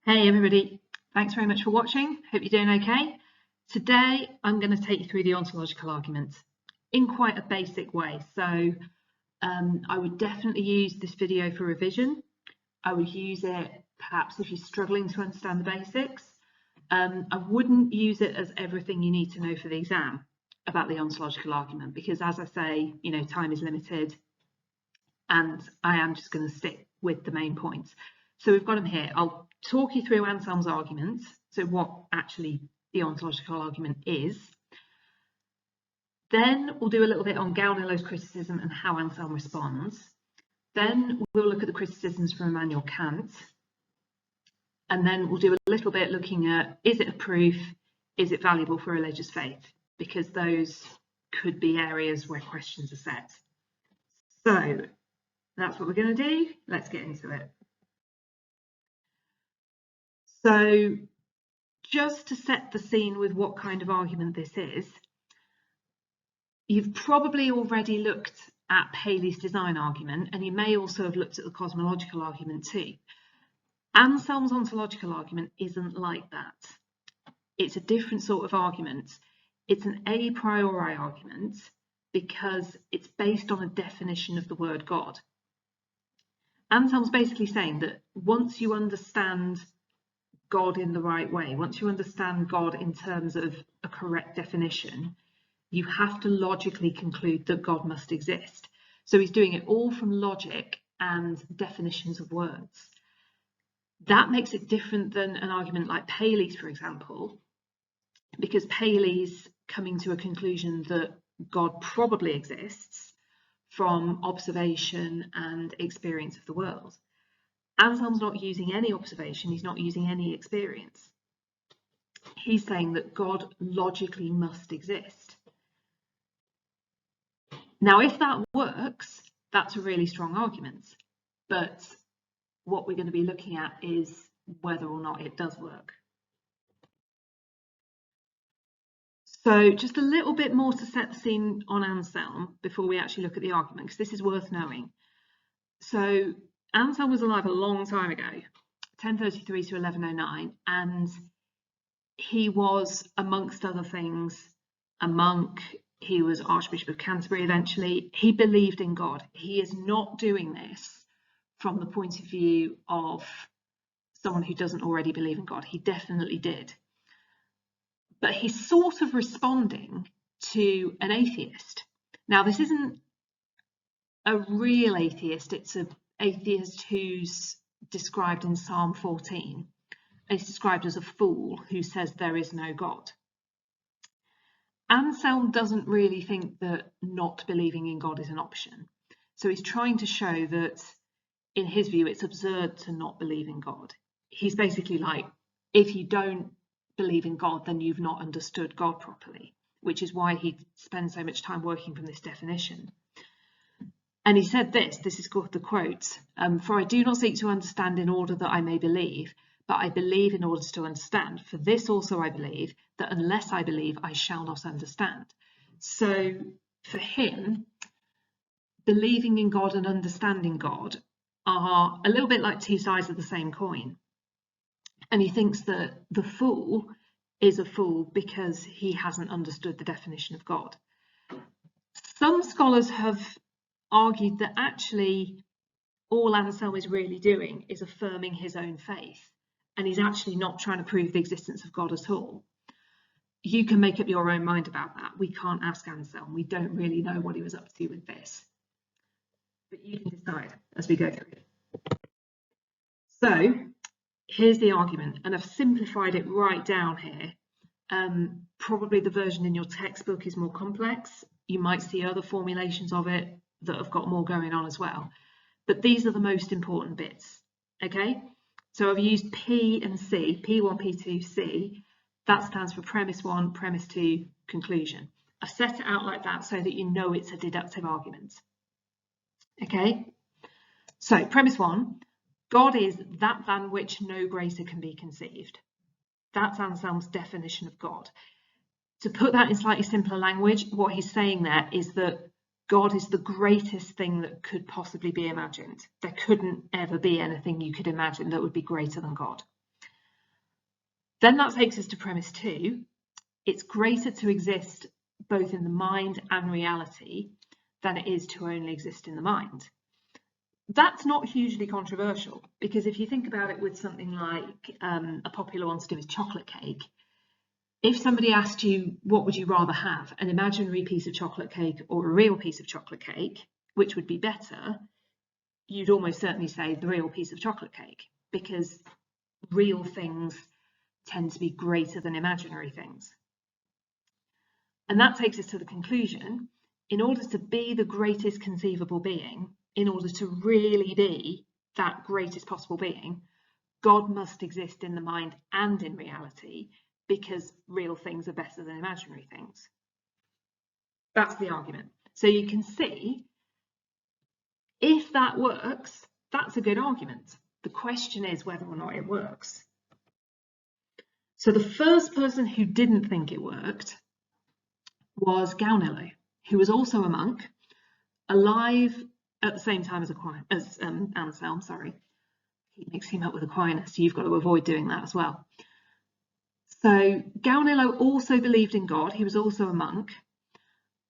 Hey everybody, thanks very much for watching. Hope you're doing okay. Today I'm going to take you through the ontological argument in quite a basic way. So I would definitely use this video for revision. I would use it perhaps if you're struggling to understand the basics. I wouldn't use it as everything you need to know for the exam about the ontological argument because, as I say, time is limited and I am just going to stick with the main points. So we've got them here. I'll talk you through Anselm's arguments, so what actually the ontological argument is. Then we'll do a little bit on Gaunilo's criticism and how Anselm responds. Then we'll look at the criticisms from Immanuel Kant. And then we'll do a little bit looking at, is it a proof? Is it valuable for religious faith? Because those could be areas where questions are set. So that's what we're going to do. Let's get into it. So just to set the scene with what kind of argument this is, you've probably already looked at Paley's design argument, and you may also have looked at the cosmological argument too. Anselm's ontological argument isn't like that. It's a different sort of argument. It's an a priori argument because it's based on a definition of the word God. Anselm's basically saying that once you understand God in the right way, once you understand God in terms of a correct definition, you have to logically conclude that God must exist. So he's doing it all from logic and definitions of words. That makes it different than an argument like Paley's, for example, because Paley's coming to a conclusion that God probably exists from observation and experience of the world. Anselm's not using any observation, he's not using any experience. He's saying that God logically must exist. Now, if that works, that's a really strong argument. But what we're going to be looking at is whether or not it does work. So just a little bit more to set the scene on Anselm before we actually look at the argument, because this is worth knowing. So Anselm was alive a long time ago, 1033 to 1109, and he was, amongst other things, a monk. He was Archbishop of Canterbury eventually. He believed in God. He is not doing this from the point of view of someone who doesn't already believe in God. He definitely did. But he's sort of responding to an atheist. Now, this isn't a real atheist. It's an atheist who's described in Psalm 14. He's described as a fool who says there is no God. Anselm doesn't really think that not believing in God is an option. So he's trying to show that, in his view, it's absurd to not believe in God. He's basically like, if you don't believe in God, then you've not understood God properly, which is why he spends so much time working from this definition. And he said this is called the quote, for I do not seek to understand in order that I may believe, but I believe in order to understand. For this also I believe, that unless I believe, I shall not understand. So for him, believing in God and understanding God are a little bit like two sides of the same coin. And he thinks that the fool is a fool because he hasn't understood the definition of God. Some scholars have argued that actually all Anselm is really doing is affirming his own faith, and he's actually not trying to prove the existence of God at all. You can make up your own mind about that. We can't ask Anselm. We don't really know what he was up to with this. But you can decide as we go through. So here's the argument, and I've simplified it right down here. Probably the version in your textbook is more complex. You might see other formulations of it that have got more going on as well. But these are the most important bits, okay? So I've used P and C, P1, P2, C. That stands for premise 1, premise 2, conclusion. I've set it out like that so that you know it's a deductive argument, okay? So premise 1, God is that than which no greater can be conceived. That's Anselm's definition of God. To put that in slightly simpler language, what he's saying there is that God is the greatest thing that could possibly be imagined. There couldn't ever be anything you could imagine that would be greater than God. Then that takes us to premise 2. It's greater to exist both in the mind and reality than it is to only exist in the mind. That's not hugely controversial, because if you think about it with something like a popular one to do with chocolate cake, if somebody asked you, what would you rather have, an imaginary piece of chocolate cake or a real piece of chocolate cake, which would be better, you'd almost certainly say the real piece of chocolate cake, because real things tend to be greater than imaginary things. And that takes us to the conclusion: in order to be the greatest conceivable being, in order to really be that greatest possible being, God must exist in the mind and in reality, because real things are better than imaginary things. That's the argument. So you can see, if that works, that's a good argument. The question is whether or not it works. So the first person who didn't think it worked was Gaunilo, who was also a monk, alive at the same time as Anselm, sorry. He mixed him up with Aquinas, so you've got to avoid doing that as well. So Gaunilo also believed in God. He was also a monk.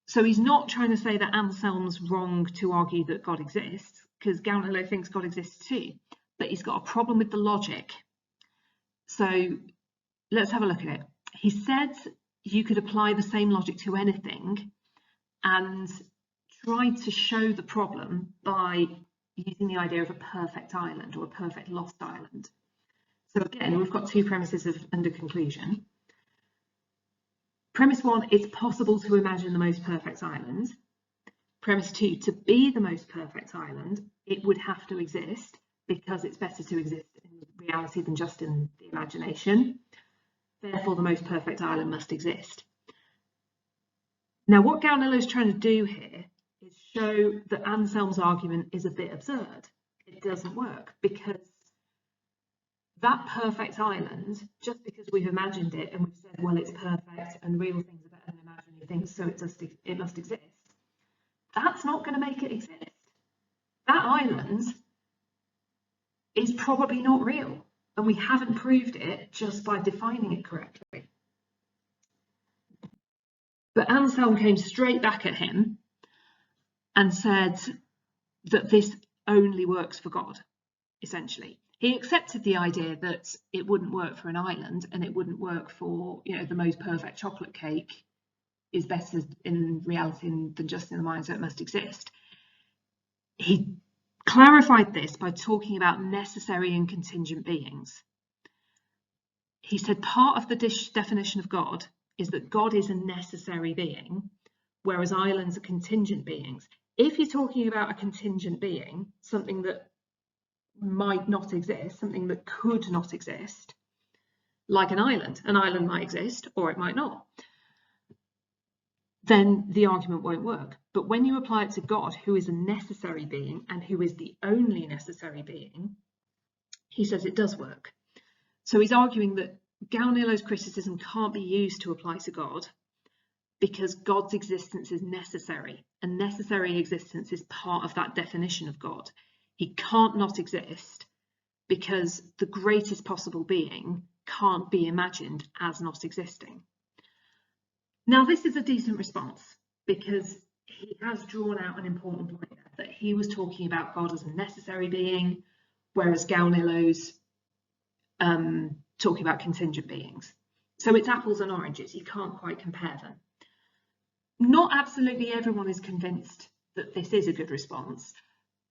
So he's not trying to say that Anselm's wrong to argue that God exists, because Gaunilo thinks God exists too, but he's got a problem with the logic. So let's have a look at it. He said you could apply the same logic to anything, and tried to show the problem by using the idea of a perfect island or a perfect lost island. So again, we've got 2 premises under conclusion. Premise 1, it's possible to imagine the most perfect island. Premise 2, to be the most perfect island, it would have to exist, because it's better to exist in reality than just in the imagination. Therefore, the most perfect island must exist. Now, what Gaunilo is trying to do here is show that Anselm's argument is a bit absurd. It doesn't work, because that perfect island, just because we've imagined it and we've said, well, it's perfect and real things are better than imaginary things, so it must exist, that's not going to make it exist. That island is probably not real, and we haven't proved it just by defining it correctly. But Anselm came straight back at him and said that this only works for God, essentially. He accepted the idea that it wouldn't work for an island, and it wouldn't work for, the most perfect chocolate cake is better in reality than just in the mind, so it must exist. He clarified this by talking about necessary and contingent beings. He said part of the definition of God is that God is a necessary being, whereas islands are contingent beings. If you're talking about a contingent being, something that might not exist, something that could not exist, like an island might exist or it might not, then the argument won't work. But when you apply it to God, who is a necessary being and who is the only necessary being, he says it does work. So he's arguing that Gaunilo's criticism can't be used to apply to God, because God's existence is necessary, and necessary existence is part of that definition of God. He can't not exist, because the greatest possible being can't be imagined as not existing. Now, this is a decent response, because he has drawn out an important point there, that he was talking about God as a necessary being, whereas Gaunilo's talking about contingent beings. So it's apples and oranges, you can't quite compare them. Not absolutely everyone is convinced that this is a good response,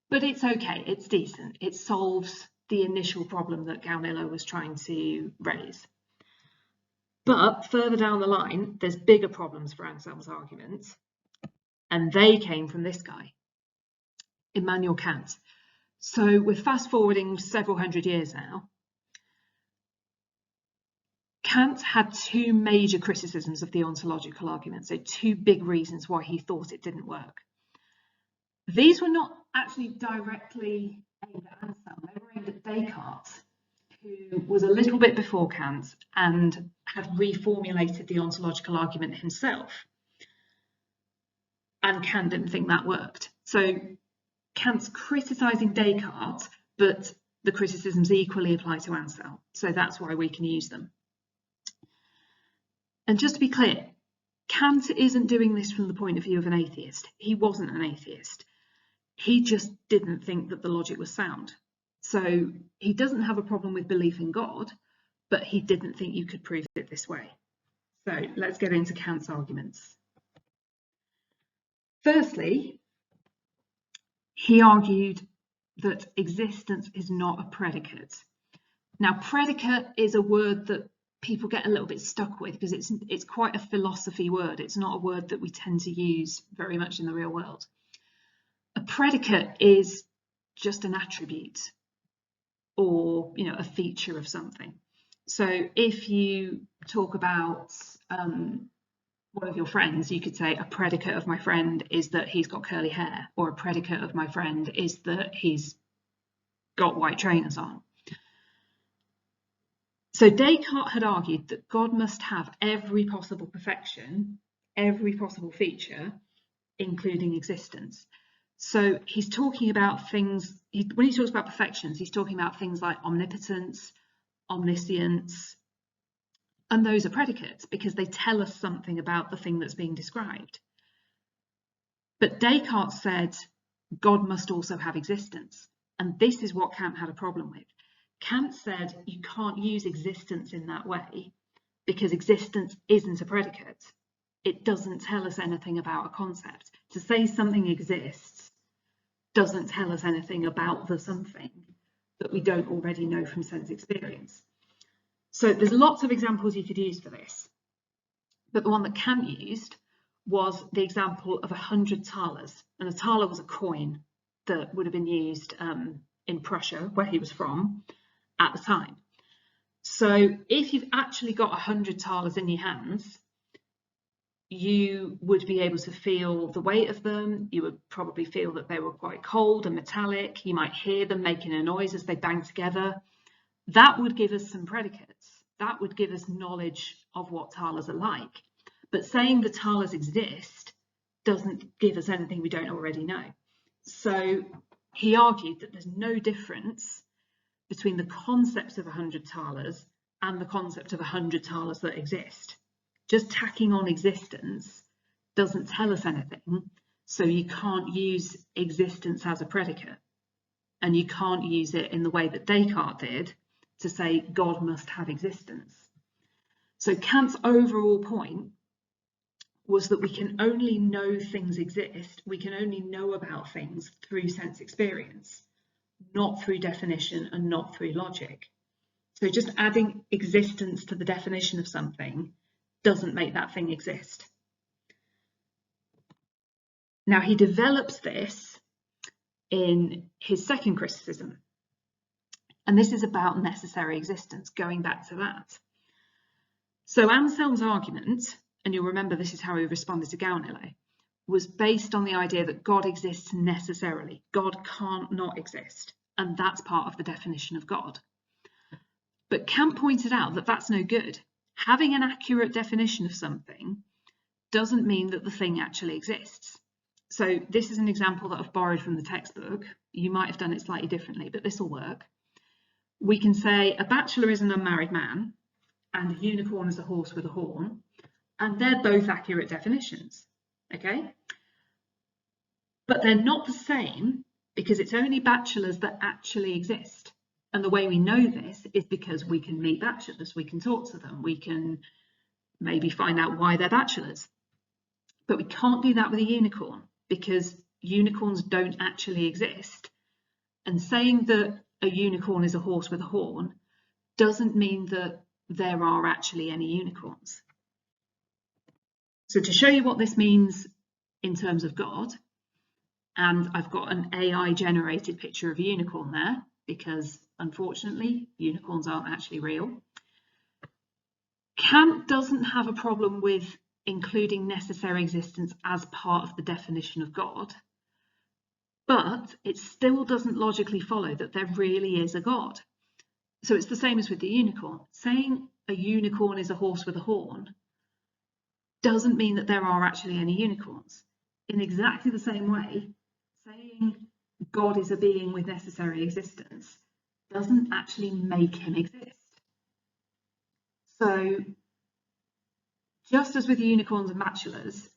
but it's okay, it's decent. It solves the initial problem that Gaunilo was trying to raise. But further down the line, there's bigger problems for Anselm's arguments, and they came from this guy, Immanuel Kant. So we're fast forwarding several hundred years now. Kant had 2 major criticisms of the ontological argument, so 2 big reasons why he thought it didn't work. These were not actually directly aimed at Anselm, they were aimed at Descartes, who was a little bit before Kant and had reformulated the ontological argument himself. And Kant didn't think that worked. So Kant's criticising Descartes, but the criticisms equally apply to Anselm, so that's why we can use them. And just to be clear, Kant isn't doing this from the point of view of an atheist. He wasn't an atheist. He just didn't think that the logic was sound. So he doesn't have a problem with belief in God, but he didn't think you could prove it this way. So let's get into Kant's arguments. Firstly, he argued that existence is not a predicate. Now, predicate is a word that people get a little bit stuck with because it's quite a philosophy word. It's not a word that we tend to use very much in the real world. A predicate is just an attribute or, you know, a feature of something. So if you talk about one of your friends, you could say a predicate of my friend is that he's got curly hair, or a predicate of my friend is that he's got white trainers on. So Descartes had argued that God must have every possible perfection, every possible feature, including existence. So he's talking about things, when he talks about perfections, he's talking about things like omnipotence, omniscience, and those are predicates because they tell us something about the thing that's being described. But Descartes said God must also have existence, and this is what Kant had a problem with. Kant said you can't use existence in that way because existence isn't a predicate. It doesn't tell us anything about a concept. To say something exists doesn't tell us anything about the something that we don't already know from sense experience. So there's lots of examples you could use for this, but the one that Kant used was the example of 100 thalers, and a thaler was a coin that would have been used in Prussia, where he was from, at the time. So if you've actually got 100 thalers in your hands, you would be able to feel the weight of them. You would probably feel that they were quite cold and metallic. You might hear them making a noise as they bang together. That would give us some predicates. That would give us knowledge of what thalers are like. But saying the thalers exist doesn't give us anything we don't already know. So he argued that there's no difference between the concept of 100 thalers and the concept of 100 thalers that exist. Just tacking on existence doesn't tell us anything, so you can't use existence as a predicate, and you can't use it in the way that Descartes did to say God must have existence. So Kant's overall point was that we can only know things exist, we can only know about things through sense experience, not through definition and not through logic. So just adding existence to the definition of something doesn't make that thing exist. Now he develops this in his second criticism, and this is about necessary existence, going back to that. So Anselm's argument, and you'll remember this is how he responded to Gaunilo, was based on the idea that God exists necessarily. God can't not exist, and that's part of the definition of God. But Kant pointed out that that's no good. Having an accurate definition of something doesn't mean that the thing actually exists. So this is an example that I've borrowed from the textbook. You might have done it slightly differently, but this will work. We can say a bachelor is an unmarried man and a unicorn is a horse with a horn, and they're both accurate definitions, okay? But they're not the same because it's only bachelors that actually exist. And the way we know this is because we can meet bachelors, we can talk to them, we can maybe find out why they're bachelors. But we can't do that with a unicorn because unicorns don't actually exist. And saying that a unicorn is a horse with a horn doesn't mean that there are actually any unicorns. So to show you what this means in terms of God, and I've got an AI generated picture of a unicorn there because unfortunately unicorns aren't actually real. Kant doesn't have a problem with including necessary existence as part of the definition of God, but it still doesn't logically follow that there really is a God. So it's the same as with the unicorn. Saying a unicorn is a horse with a horn doesn't mean that there are actually any unicorns. In exactly the same way, saying God is a being with necessary existence doesn't actually make him exist. So Just as with unicorns and bachelors,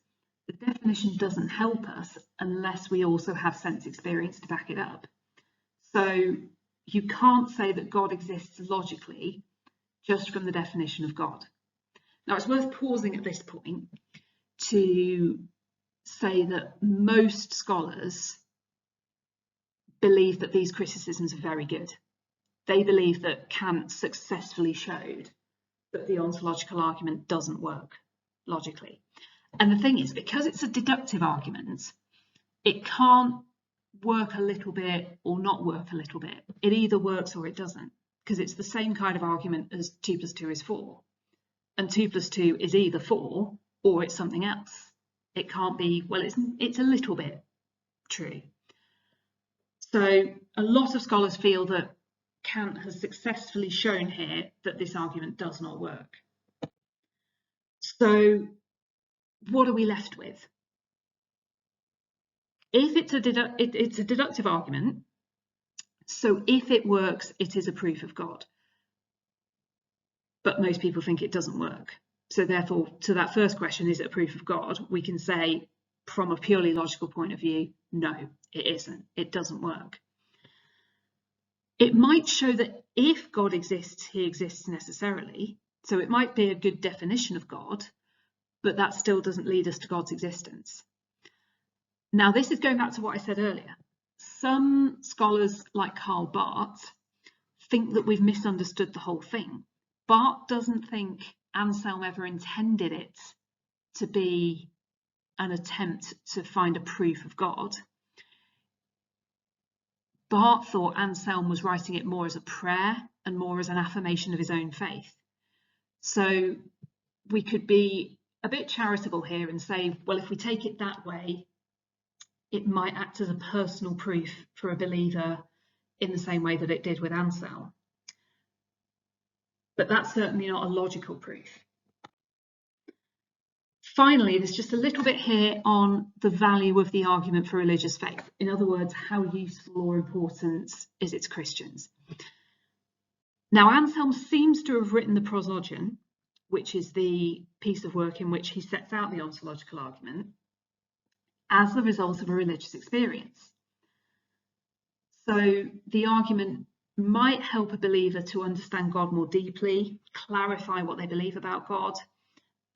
the definition doesn't help us unless we also have sense experience to back it up. So you can't say that God exists logically just from the definition of God. Now, it's worth pausing at this point to say that most scholars believe that these criticisms are very good. They believe that Kant successfully showed that the ontological argument doesn't work logically. And the thing is, because it's a deductive argument, it can't work a little bit or not work a little bit. It either works or it doesn't, because it's the same kind of argument as 2 + 2 is 4. And 2 + 2 is either 4 or it's something else. It can't be, well, it's a little bit true. So a lot of scholars feel that Kant has successfully shown here that this argument does not work. So what are we left with? If it's a deductive argument, so if it works, it is a proof of God. But most people think it doesn't work. So therefore, to that first question, is it a proof of God? We can say, from a purely logical point of view, no, it isn't. It doesn't work. It might show that if God exists, he exists necessarily. So it might be a good definition of God, but that still doesn't lead us to God's existence. Now, this is going back to what I said earlier. Some scholars, like Karl Barth, think that we've misunderstood the whole thing. Barth doesn't think Anselm ever intended it to be an attempt to find a proof of God. Barth thought Anselm was writing it more as a prayer and more as an affirmation of his own faith. So we could be a bit charitable here and say, well, if we take it that way, it might act as a personal proof for a believer in the same way that it did with Anselm. But that's certainly not a logical proof. Finally, there's just a little bit here on the value of the argument for religious faith. In other words, how useful or important is it to Christians? Now, Anselm seems to have written the Proslogion, which is the piece of work in which he sets out the ontological argument, as the result of a religious experience. So the argument might help a believer to understand God more deeply, clarify what they believe about God,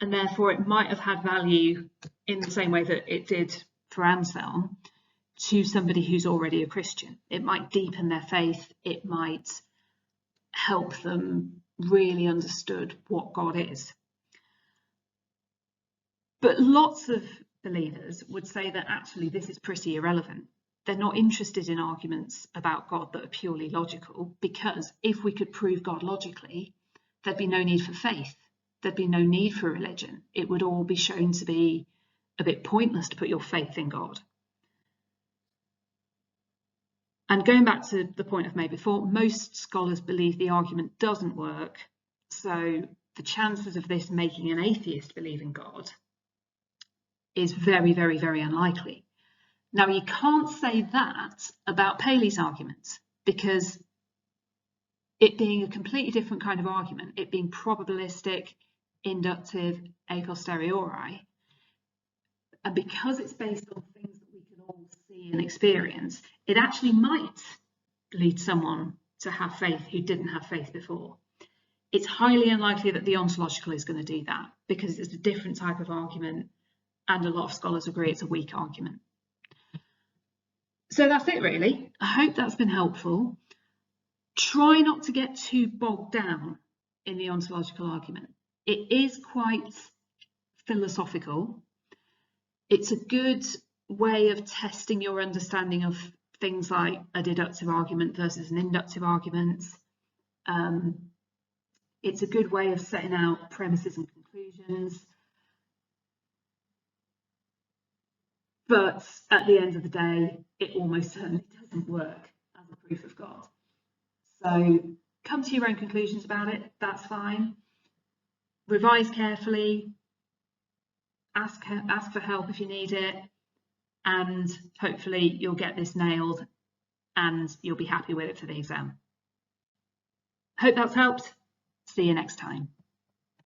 and therefore it might have had value in the same way that it did for Anselm to somebody who's already a Christian. It might deepen their faith, it might help them really understood what God is. But lots of believers would say that actually this is pretty irrelevant. They're not interested in arguments about God that are purely logical, because if we could prove God logically, there'd be no need for faith. There'd be no need for religion. It would all be shown to be a bit pointless to put your faith in God. And going back to the point I've made before, most scholars believe the argument doesn't work. So the chances of this making an atheist believe in God is very, very, very unlikely. Now, you can't say that about Paley's argument, because it being a completely different kind of argument, it being probabilistic, inductive, a posteriori, and because it's based on things that we can all see and experience, it actually might lead someone to have faith who didn't have faith before. It's highly unlikely that the ontological is going to do that, because it's a different type of argument, and a lot of scholars agree it's a weak argument. So that's it, really. I hope that's been helpful. Try not to get too bogged down in the ontological argument. It is quite philosophical. It's a good way of testing your understanding of things like a deductive argument versus an inductive argument. It's a good way of setting out premises and conclusions. But at the end of the day, it almost certainly doesn't work as a proof of God. So come to your own conclusions about it, that's fine. Revise carefully, ask for help if you need it, and hopefully you'll get this nailed and you'll be happy with it for the exam. Hope that's helped. See you next time.